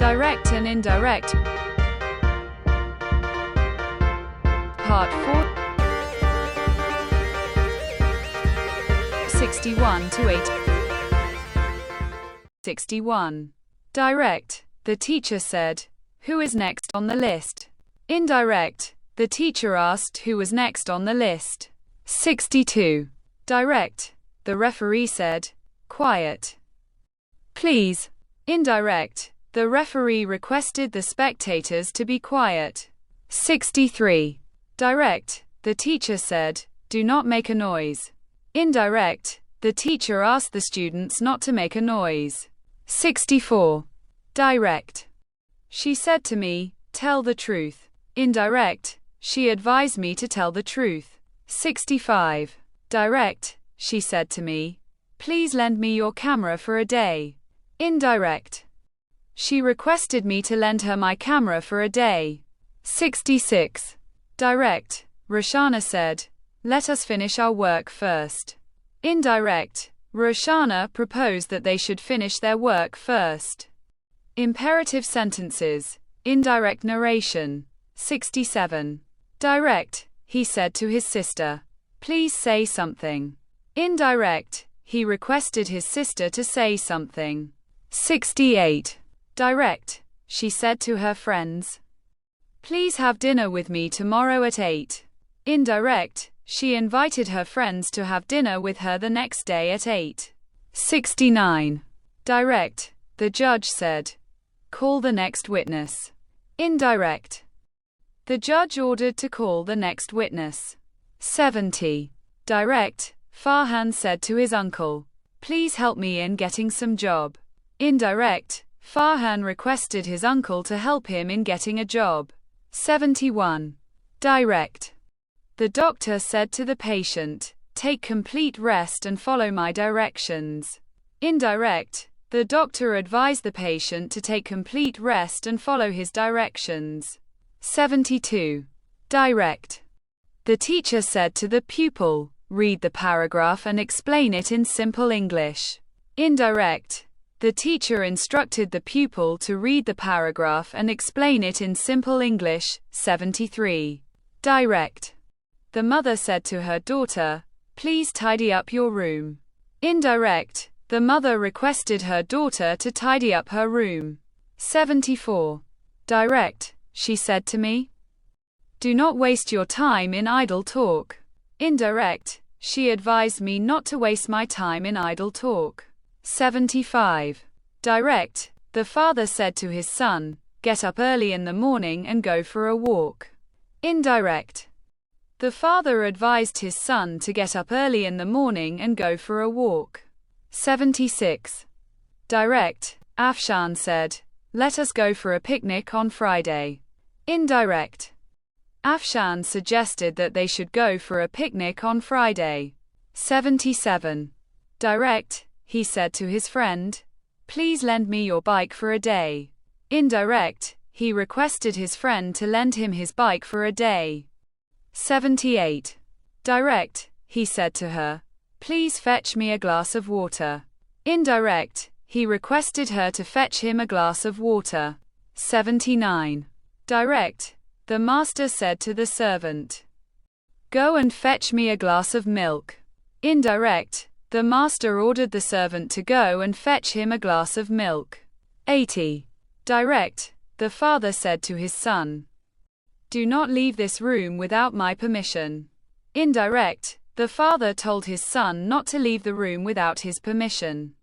Direct and indirect. Part 4. 61 to 8. 61. Direct. The teacher said, "Who is next on the list?" Indirect. The teacher asked who was next on the list. 62. Direct. The referee said, "Quiet, please." Indirect. The referee requested the spectators to be quiet. 63. Direct. The teacher said, "Do not make a noise." Indirect. The teacher asked the students not to make a noise. 64. Direct. She said to me, "Tell the truth." Indirect. She advised me to tell the truth. 65. Direct. She said to me, "Please lend me your camera for a day." Indirect. She requested me to lend her my camera for a day. 66. Direct. Roshana said, "Let us finish our work first." Indirect. Roshana proposed that they should finish their work first. Imperative sentences. Indirect narration. 67. Direct. He said to his sister, "Please say something." Indirect. He requested his sister to say something. 68. Direct. She said to her friends, "Please have dinner with me tomorrow at 8. Indirect. She invited her friends to have dinner with her the next day at 8. 69. Direct. The judge said, "Call the next witness." Indirect. The judge ordered to call the next witness. 70. Direct. Farhan said to his uncle, "Please help me in getting some job." Indirect. Farhan requested his uncle to help him in getting a job. 71. Direct. The doctor said to the patient, "Take complete rest and follow my directions." Indirect. The doctor advised the patient to take complete rest and follow his directions. 72. Direct. The teacher said to the pupil, "Read the paragraph and explain it in simple English." Indirect. The teacher instructed the pupil to read the paragraph and explain it in simple English. 73. Direct. The mother said to her daughter, "Please tidy up your room." Indirect. The mother requested her daughter to tidy up her room. 74. Direct. She said to me, "Do not waste your time in idle talk." Indirect. She advised me not to waste my time in idle talk. 75. Direct. The father said to his son, "Get up early in the morning and go for a walk." Indirect. The father advised his son to get up early in the morning and go for a walk. 76. Direct. Afshan said, "Let us go for a picnic on Friday." Indirect. Afshan suggested that they should go for a picnic on Friday. 77. Direct. He said to his friend, "Please lend me your bike for a day." Indirect. He requested his friend to lend him his bike for a day. 78. Direct. He said to her, "Please fetch me a glass of water." Indirect. He requested her to fetch him a glass of water. 79. Direct. The master said to the servant, "Go and fetch me a glass of milk." Indirect. The master ordered the servant to go and fetch him a glass of milk. 80. Direct. The father said to his son, "Do not leave this room without my permission." Indirect. The father told his son not to leave the room without his permission.